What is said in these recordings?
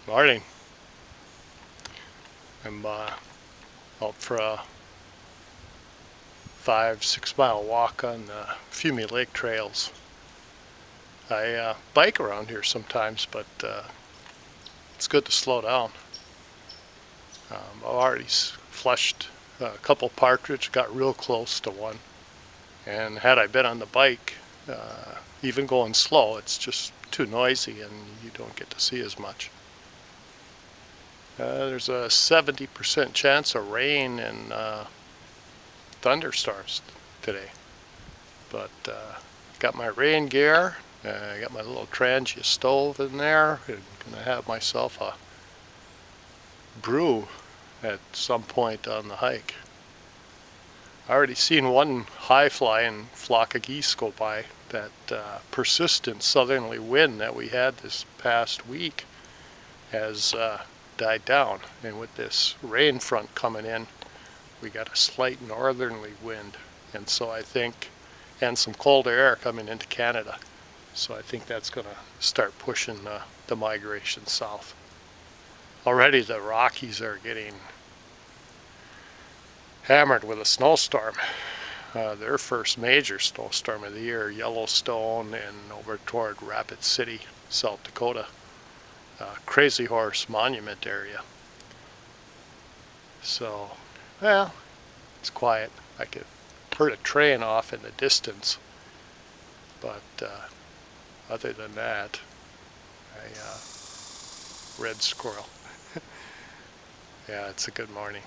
Morning. I'm out for a 5-6 mile walk on the Fumee Lake trails. I bike around here sometimes, but it's good to slow down. I've already flushed a couple partridge, got real close to one, and had I been on the bike, even going slow, it's just too noisy and you don't get to see as much. There's a 70% chance of rain and thunderstorms today, but got my rain gear. I got my little Trangia stove in there. I'm gonna have myself a brew at some point on the hike. I already seen one high-flying flock of geese go by. That persistent southerly wind that we had this past week has died down, and with this rain front coming in, we got a slight northerly wind, and so I think, and some colder air coming into Canada, so I think that's going to start pushing the migration south. Already the Rockies are getting hammered with a snowstorm. Their first major snowstorm of the year, Yellowstone and over toward Rapid City, South Dakota, Crazy Horse Monument area. So, well, it's quiet. I could heard a train off in the distance, but other than that, red squirrel. Yeah, it's a good morning.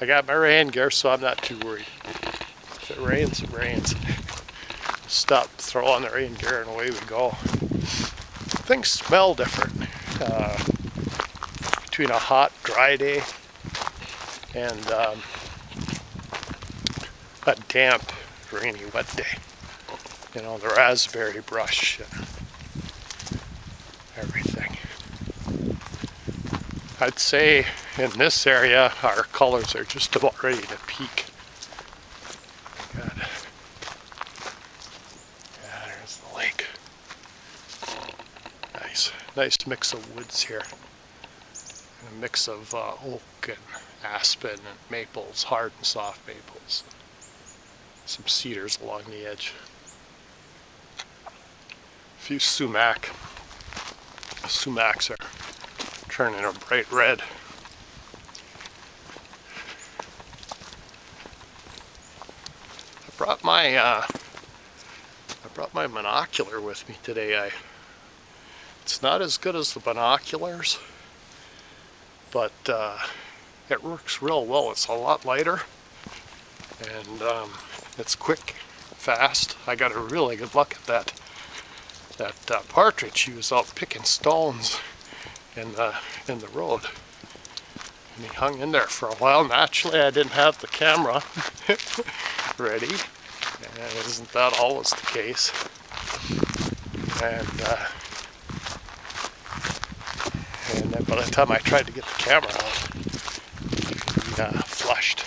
I got my rain gear, so I'm not too worried. If it rains, it rains. Stop, throw on the rain gear, and away we go. Things smell different between a hot, dry day and a damp, rainy, wet day. You know, the raspberry brush and everything. I'd say in this area, our colors are just about ready to peak. Good. Yeah, there's the lake. Nice mix of woods here. And a mix of oak and aspen and maples, hard and soft maples. Some cedars along the edge. A few sumac. The sumacs are turning a bright red. I brought my monocular with me today. It's not as good as the binoculars, but it works real well. It's a lot lighter, and it's quick, fast. I got a really good look at that partridge. He was out picking stones in the road, and he hung in there for a while. Naturally, I didn't have the camera ready, and isn't that always the case? And then by the time I tried to get the camera out, he flushed.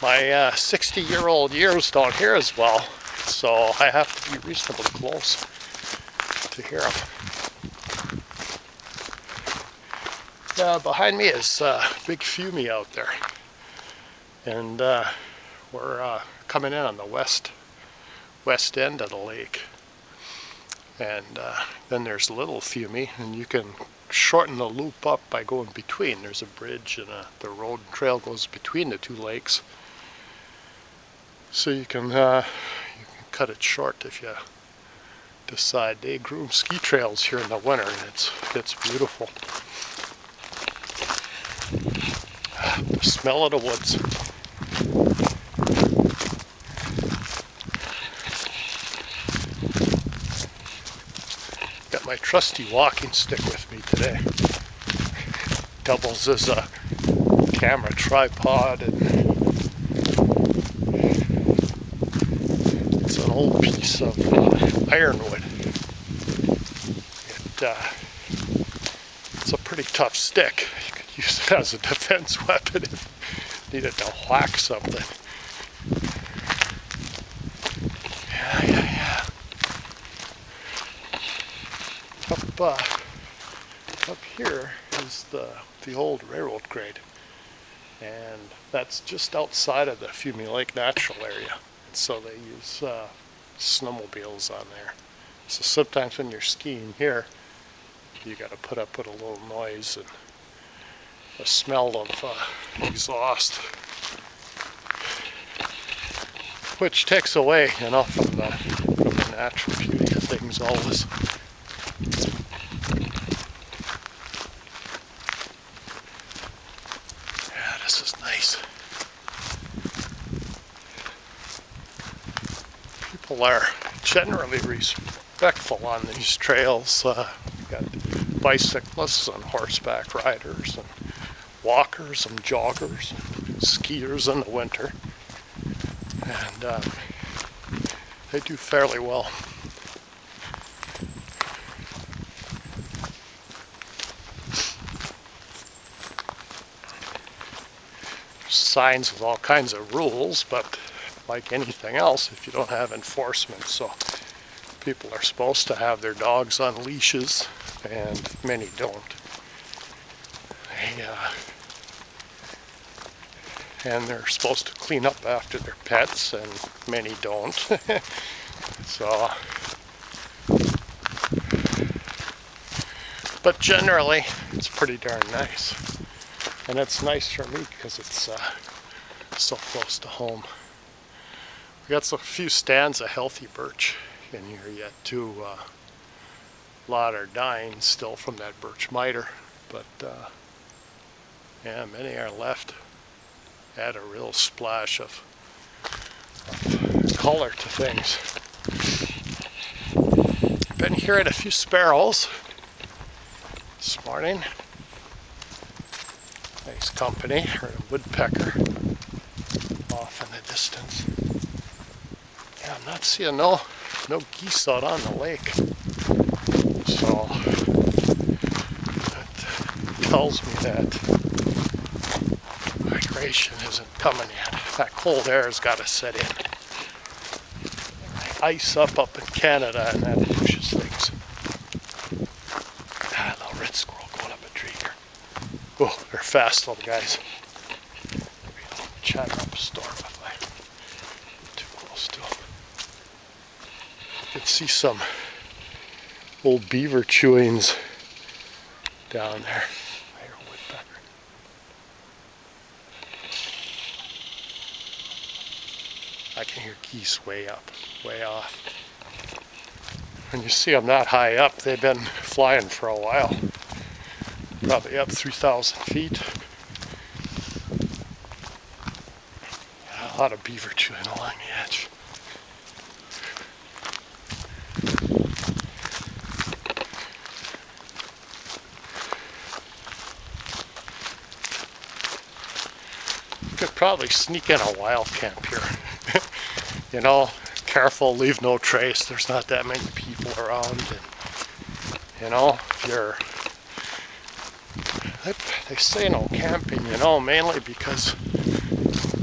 My 60-year-old years don't hear as well, so I have to be reasonably close to hear him. Behind me is big Fumee out there, and we're coming in on the west end of the lake, and then there's little Fumee, and you can shorten the loop up by going between. There's a bridge and the road and trail goes between the two lakes, so you can cut it short if you decide. They groom ski trails here in the winter, and it's beautiful. The smell of the woods. Got my trusty walking stick with me today. Doubles as a camera tripod, and it's an old piece of ironwood. It's a pretty tough stick. You could use it as a defense weapon if you needed to whack something. Yeah. up here is the old railroad grade, and that's just outside of the Fumee Lake Natural Area. And so they use snowmobiles on there. So sometimes when you're skiing here, you got to put up with a little noise and a smell of exhaust, which takes away, from the natural beauty of things always. Yeah, this is nice. People are generally respectful on these trails. You got bicyclists and horseback riders and walkers and joggers and skiers in the winter, and they do fairly well. Signs with all kinds of rules, but like anything else, if you don't have enforcement, so people are supposed to have their dogs on leashes, and many don't. And they're supposed to clean up after their pets, and many don't. So, but generally, it's pretty darn nice. And it's nice for me because it's so close to home. We got a few stands of healthy birch in here yet too. A lot are dying still from that birch miter, but yeah, many are left. Add a real splash of color to things. Been hearing a few sparrows this morning. Nice company. Heard a woodpecker off in the distance. Yeah, I'm not seeing no geese out on the lake. So that tells me that migration isn't coming yet. That cold air has got to set in. Ice up in Canada, and that pushes things. Ah, a little red squirrel going up a tree here. Oh, they're fast little guys. Maybe I'll chat up a storm if I get too close to them. You can see some old beaver chewings down there. I can hear geese way up, way off. When you see them that high up, they've been flying for a while. Probably up 3,000 feet. A lot of beaver chewing along the edge. You could probably sneak in a wild camp here. Careful, leave no trace. There's not that many people around, and if you're, they say no camping, mainly because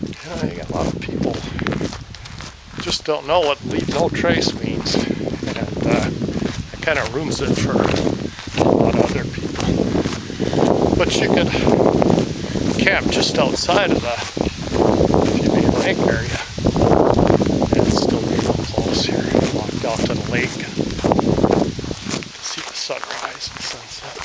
you got a lot of people just don't know what leave no trace means, and it kind of ruins it for a lot of other people. But you could camp just outside of the Fumee Lake area. It's still real close here. Walked out to the lake and see the sunrise and sunset.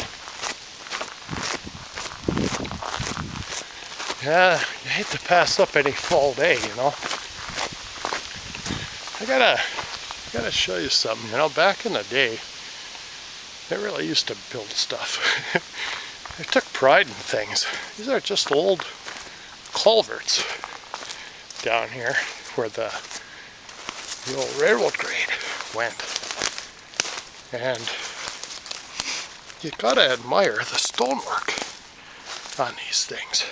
Yeah, you hate to pass up any fall day, I gotta show you something. Back in the day, they really used to build stuff. They took pride in things. These are just old culverts down here where the old railroad grade went. And you gotta admire the stonework on these things.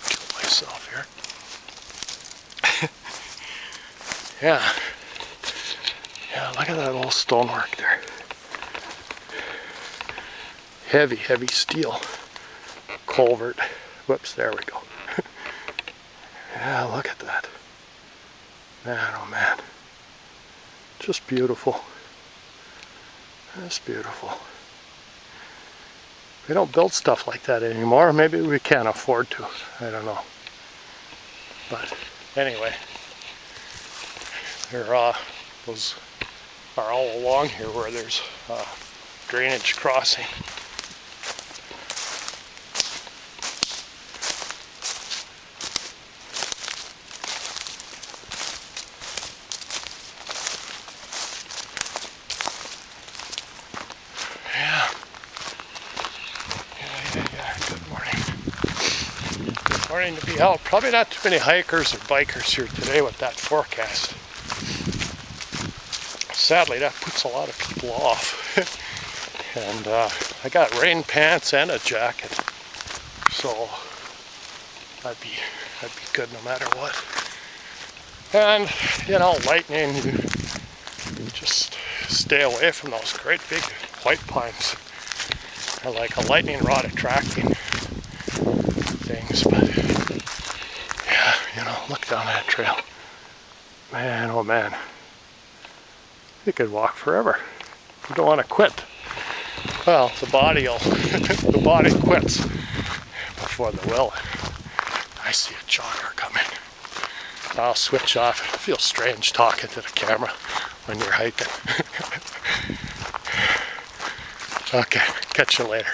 Kill myself here. Yeah, look at that old stonework there. Heavy, heavy steel culvert. Whoops, there we go. Yeah, look at that. Man, oh man. Just beautiful. That's beautiful. We don't build stuff like that anymore. Maybe we can't afford to. I don't know. But anyway, those are all along here where there's drainage crossing. Yeah. Good morning. Good morning to be out. Probably not too many hikers or bikers here today with that forecast. Sadly, that puts a lot of people off. And I got rain pants and a jacket, so I'd be good no matter what. And you know, lightning, you just stay away from those great big white pines. They're like a lightning rod attracting things. But yeah, you know, look down that trail. Man, oh man, you could walk forever. You don't want to quit. Well, the body quits before the will. I see a jogger coming. I'll switch off. It feels strange talking to the camera when you're hiking. Okay, catch you later.